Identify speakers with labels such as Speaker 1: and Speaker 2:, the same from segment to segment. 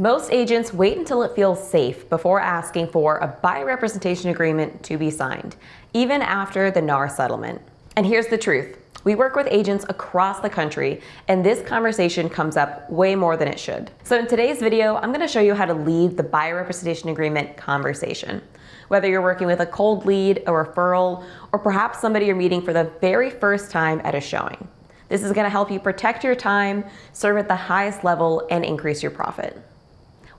Speaker 1: Most agents wait until it feels safe before asking for a buyer representation agreement to be signed, even after the NAR settlement. And here's the truth. We work with agents across the country, and this conversation comes up way more than it should. So in today's video, I'm gonna show you how to lead the buyer representation agreement conversation. Whether you're working with a cold lead, a referral, or perhaps somebody you're meeting for the very first time at a showing. This is gonna help you protect your time, serve at the highest level, and increase your profit.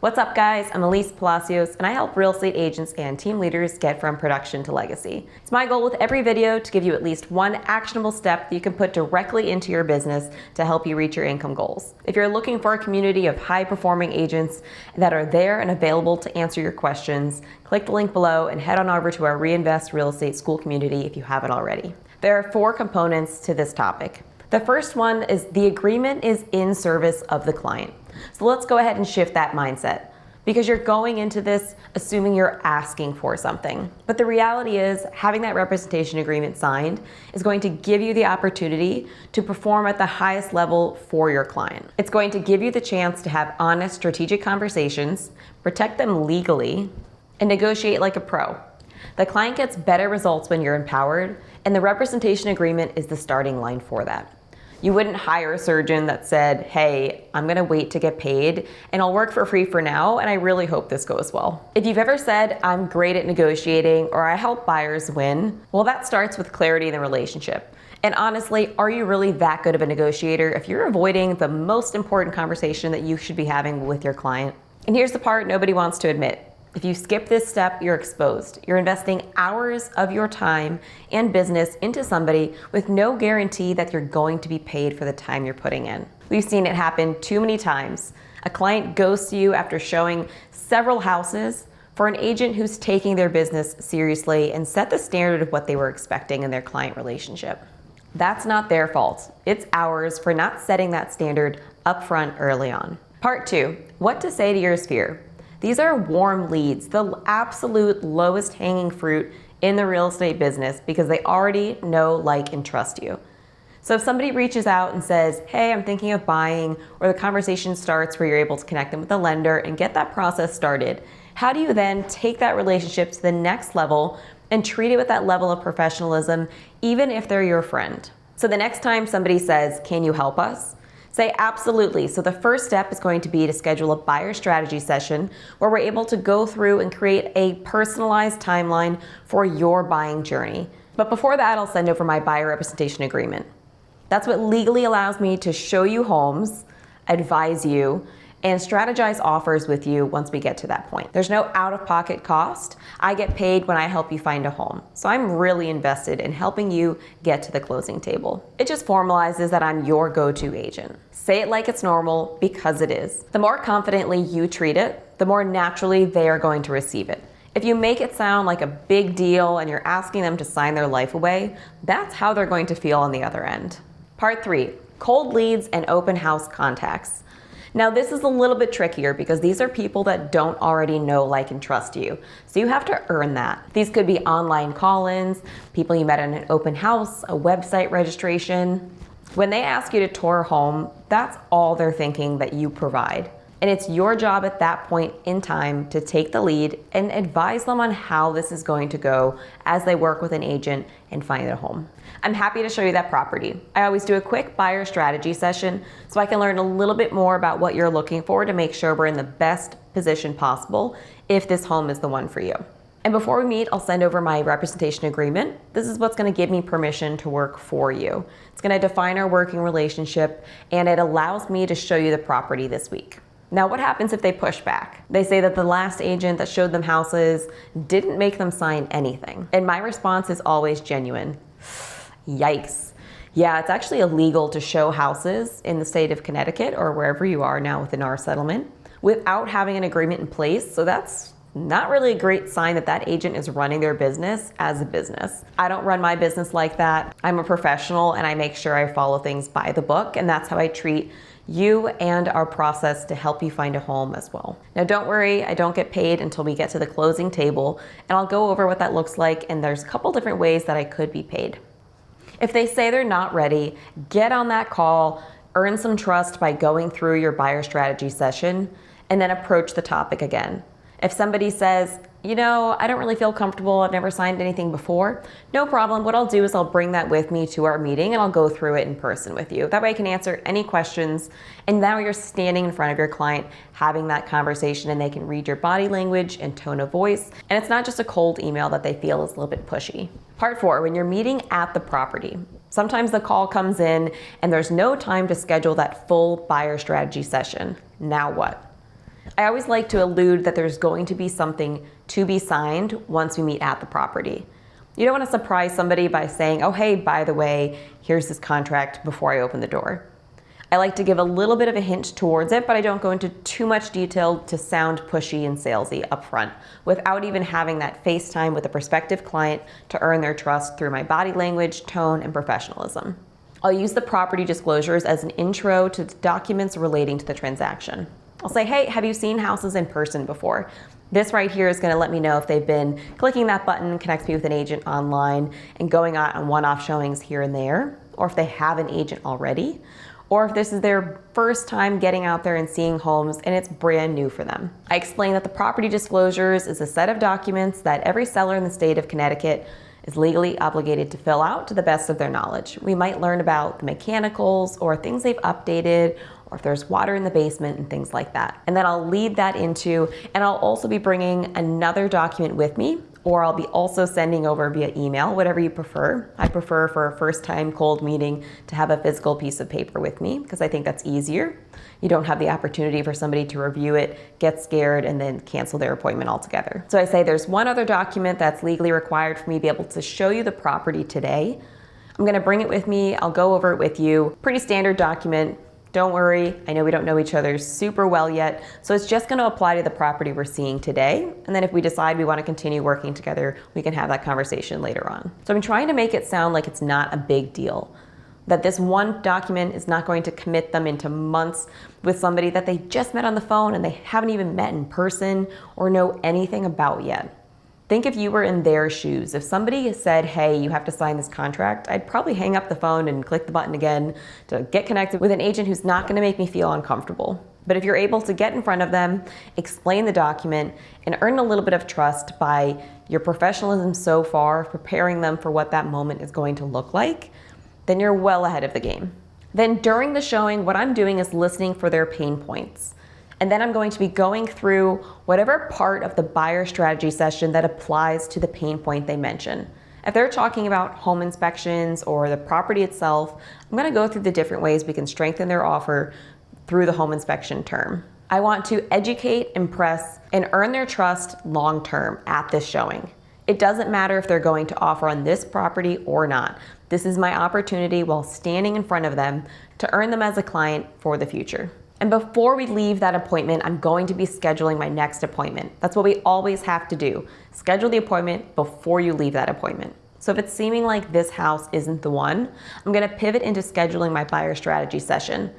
Speaker 1: What's up, guys? I'm Elise Palacios, and I help real estate agents and team leaders get from production to legacy. It's my goal with every video to give you at least one actionable step that you can put directly into your business to help you reach your income goals. If you're looking for a community of high-performing agents that are there and available to answer your questions, click the link below and head on over to our Reinvest Real Estate School community if you haven't already. There are 4 components to this topic. The first one is the agreement is in service of the client. So let's go ahead and shift that mindset, because you're going into this assuming you're asking for something. But the reality is having that representation agreement signed is going to give you the opportunity to perform at the highest level for your client. It's going to give you the chance to have honest, strategic conversations, protect them legally, and negotiate like a pro. The client gets better results when you're empowered, and the representation agreement is the starting line for that. You wouldn't hire a surgeon that said, hey, I'm gonna wait to get paid and I'll work for free for now, and I really hope this goes well. If you've ever said, I'm great at negotiating or I help buyers win, well, that starts with clarity in the relationship. And honestly, are you really that good of a negotiator if you're avoiding the most important conversation that you should be having with your client? And here's the part nobody wants to admit. If you skip this step, you're exposed. You're investing hours of your time and business into somebody with no guarantee that you're going to be paid for the time you're putting in. We've seen it happen too many times. A client ghosts you after showing several houses for an agent who's taking their business seriously and set the standard of what they were expecting in their client relationship. That's not their fault. It's ours for not setting that standard upfront early on. Part 2, what to say to your sphere. These are warm leads, the absolute lowest hanging fruit in the real estate business, because they already know, like, and trust you. So if somebody reaches out and says, hey, I'm thinking of buying, or the conversation starts where you're able to connect them with a lender and get that process started, how do you then take that relationship to the next level and treat it with that level of professionalism, even if they're your friend? So the next time somebody says, can you help us? Say absolutely. So the first step is going to be to schedule a buyer strategy session where we're able to go through and create a personalized timeline for your buying journey. But before that, I'll send over my buyer representation agreement. That's what legally allows me to show you homes, advise you, and strategize offers with you once we get to that point. There's no out-of-pocket cost. I get paid when I help you find a home. So I'm really invested in helping you get to the closing table. It just formalizes that I'm your go-to agent. Say it like it's normal, because it is. The more confidently you treat it, the more naturally they are going to receive it. If you make it sound like a big deal and you're asking them to sign their life away, that's how they're going to feel on the other end. Part 3, cold leads and open house contacts. Now this is a little bit trickier because these are people that don't already know, like, and trust you. So you have to earn that. These could be online call-ins, people you met in an open house, a website registration. When they ask you to tour a home, that's all they're thinking that you provide. And it's your job at that point in time to take the lead and advise them on how this is going to go as they work with an agent and find a home. I'm happy to show you that property. I always do a quick buyer strategy session so I can learn a little bit more about what you're looking for to make sure we're in the best position possible if this home is the one for you. And before we meet, I'll send over my representation agreement. This is what's going to give me permission to work for you. It's going to define our working relationship, and it allows me to show you the property this week. Now, what happens if they push back? They say that the last agent that showed them houses didn't make them sign anything. And my response is always genuine. Yikes. Yeah, it's actually illegal to show houses in the state of Connecticut or wherever you are now within our settlement without having an agreement in place. So that's not really a great sign that that agent is running their business as a business. I don't run my business like that. I'm a professional and I make sure I follow things by the book, and that's how I treat you and our process to help you find a home as well. Now don't worry, I don't get paid until we get to the closing table, and I'll go over what that looks like, and there's a couple different ways that I could be paid. If they say they're not ready, get on that call, earn some trust by going through your buyer strategy session, and then approach the topic again. If somebody says, I don't really feel comfortable, I've never signed anything before, no problem. What I'll do is I'll bring that with me to our meeting and I'll go through it in person with you. That way I can answer any questions. And now you're standing in front of your client, having that conversation, and they can read your body language and tone of voice. And it's not just a cold email that they feel is a little bit pushy. Part 4, when you're meeting at the property. Sometimes the call comes in and there's no time to schedule that full buyer strategy session. Now what? I always like to allude that there's going to be something to be signed once we meet at the property. You don't want to surprise somebody by saying, oh, hey, by the way, here's this contract before I open the door. I like to give a little bit of a hint towards it, but I don't go into too much detail to sound pushy and salesy up front without even having that FaceTime with a prospective client to earn their trust through my body language, tone, and professionalism. I'll use the property disclosures as an intro to the documents relating to the transaction. I'll say, hey, have you seen houses in person before? This right here is going to let me know if they've been clicking that button, connects me with an agent online, and going on one-off showings here and there, or if they have an agent already, or if this is their first time getting out there and seeing homes and it's brand new for them. I explain that the property disclosures is a set of documents that every seller in the state of Connecticut is legally obligated to fill out to the best of their knowledge. We might learn about the mechanicals or things they've updated, or if there's water in the basement and things like that. And then I'll lead that into, and I'll also be bringing another document with me, or I'll be also sending over via email, whatever you prefer. I prefer for a first time cold meeting to have a physical piece of paper with me because I think that's easier. You don't have the opportunity for somebody to review it, get scared, and then cancel their appointment altogether. So I say there's one other document that's legally required for me to be able to show you the property today. I'm gonna bring it with me, I'll go over it with you. Pretty standard document. Don't worry, I know we don't know each other super well yet, so it's just gonna apply to the property we're seeing today. And then if we decide we wanna continue working together, we can have that conversation later on. So I'm trying to make it sound like it's not a big deal, that this one document is not going to commit them into months with somebody that they just met on the phone and they haven't even met in person or know anything about yet. Think if you were in their shoes. If somebody said, hey, you have to sign this contract, I'd probably hang up the phone and click the button again to get connected with an agent who's not gonna make me feel uncomfortable. But if you're able to get in front of them, explain the document, and earn a little bit of trust by your professionalism so far, preparing them for what that moment is going to look like, then you're well ahead of the game. Then during the showing, what I'm doing is listening for their pain points. And then I'm going to be going through whatever part of the buyer strategy session that applies to the pain point they mention. If they're talking about home inspections or the property itself, I'm going to go through the different ways we can strengthen their offer through the home inspection term. I want to educate, impress, and earn their trust long-term at this showing. It doesn't matter if they're going to offer on this property or not. This is my opportunity while standing in front of them to earn them as a client for the future. And before we leave that appointment, I'm going to be scheduling my next appointment. That's what we always have to do. Schedule the appointment before you leave that appointment. So if it's seeming like this house isn't the one, I'm gonna pivot into scheduling my buyer strategy session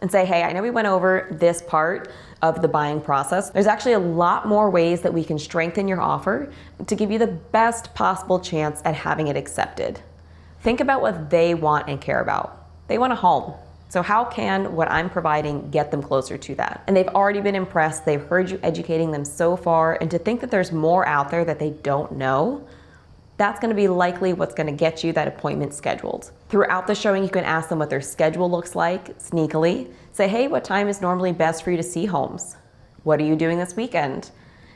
Speaker 1: and say, hey, I know we went over this part of the buying process. There's actually a lot more ways that we can strengthen your offer to give you the best possible chance at having it accepted. Think about what they want and care about. They want a home. So how can what I'm providing get them closer to that? And they've already been impressed. They've heard you educating them so far. And to think that there's more out there that they don't know, that's gonna be likely what's gonna get you that appointment scheduled. Throughout the showing, you can ask them what their schedule looks like sneakily. Say, hey, what time is normally best for you to see homes? What are you doing this weekend?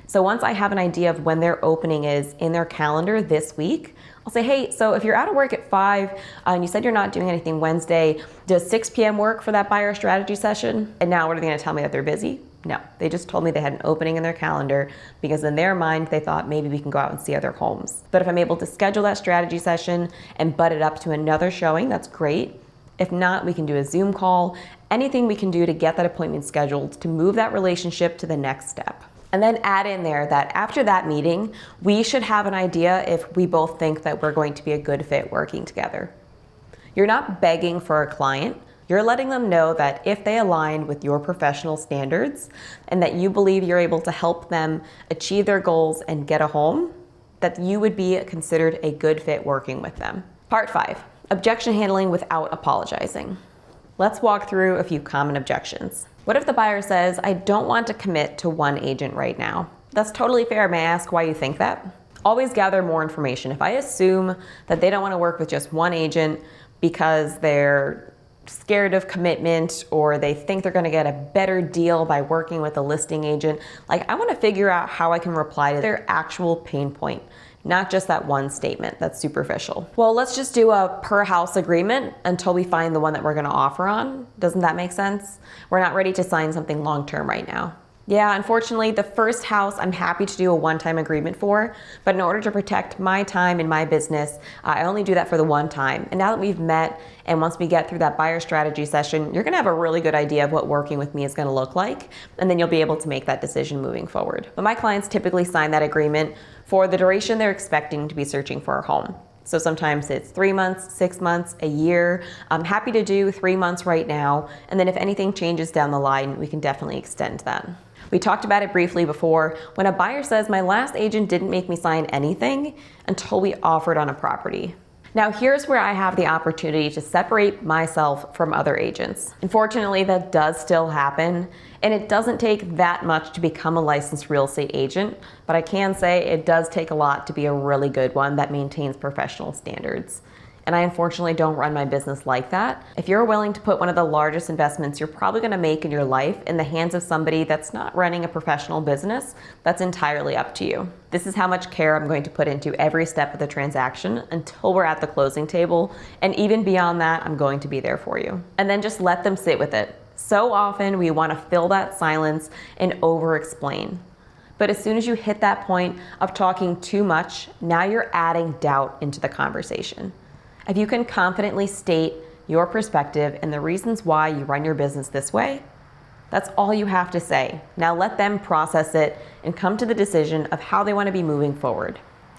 Speaker 1: So once I have an idea of when their opening is in their calendar this week, I'll say, hey, so if you're out of work at 5 and you said you're not doing anything Wednesday, does 6 p.m. work for that buyer strategy session? And now what are they gonna tell me, that they're busy? No, they just told me they had an opening in their calendar because in their mind, they thought maybe we can go out and see other homes. But if I'm able to schedule that strategy session and butt it up to another showing, that's great. If not, we can do a Zoom call, anything we can do to get that appointment scheduled to move that relationship to the next step. And then add in there that after that meeting, we should have an idea if we both think that we're going to be a good fit working together. You're not begging for a client. You're letting them know that if they align with your professional standards and that you believe you're able to help them achieve their goals and get a home, that you would be considered a good fit working with them. Part 5, objection handling without apologizing. Let's walk through a few common objections. What if the buyer says, I don't want to commit to one agent right now? That's totally fair. May I ask why you think that? Always gather more information. If I assume that they don't want to work with just one agent because they're scared of commitment or they think they're going to get a better deal by working with a listing agent, like, I want to figure out how I can reply to their actual pain point, not just that one statement that's superficial. Well, let's just do a per house agreement until we find the one that we're going to offer on. Doesn't that make sense? We're not ready to sign something long-term right now. Yeah, unfortunately, the first house I'm happy to do a one-time agreement for, but in order to protect my time and my business, I only do that for the one time. And now that we've met, and once we get through that buyer strategy session, you're gonna have a really good idea of what working with me is gonna look like, and then you'll be able to make that decision moving forward. But my clients typically sign that agreement for the duration they're expecting to be searching for a home. So sometimes it's 3 months, 6 months, a year. I'm happy to do 3 months right now, and then if anything changes down the line, we can definitely extend that. We talked about it briefly before. When a buyer says, my last agent didn't make me sign anything until we offered on a property. Now here's where I have the opportunity to separate myself from other agents. Unfortunately, that does still happen, and it doesn't take that much to become a licensed real estate agent, but I can say it does take a lot to be a really good one that maintains professional standards. And I unfortunately don't run my business like that. If you're willing to put one of the largest investments you're probably gonna make in your life in the hands of somebody that's not running a professional business, that's entirely up to you. This is how much care I'm going to put into every step of the transaction until we're at the closing table. And even beyond that, I'm going to be there for you. And then just let them sit with it. So often we wanna fill that silence and over-explain. But as soon as you hit that point of talking too much, now you're adding doubt into the conversation. If you can confidently state your perspective and the reasons why you run your business this way, that's all you have to say. Now let them process it and come to the decision of how they want to be moving forward.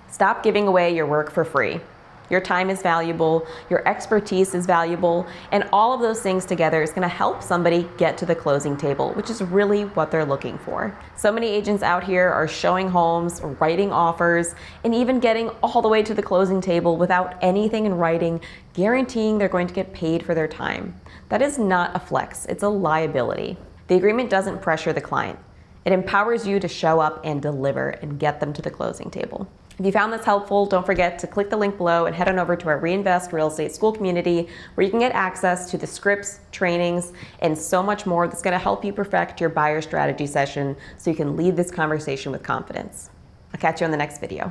Speaker 1: Stop giving away your work for free. Your time is valuable, your expertise is valuable, and all of those things together is gonna help somebody get to the closing table, which is really what they're looking for. So many agents out here are showing homes, writing offers, and even getting all the way to the closing table without anything in writing, guaranteeing they're going to get paid for their time. That is not a flex, it's a liability. The agreement doesn't pressure the client. It empowers you to show up and deliver and get them to the closing table. If you found this helpful, don't forget to click the link below and head on over to our Reinvest Real Estate School community where you can get access to the scripts, trainings, and so much more that's gonna help you perfect your buyer strategy session so you can lead this conversation with confidence. I'll catch you on the next video.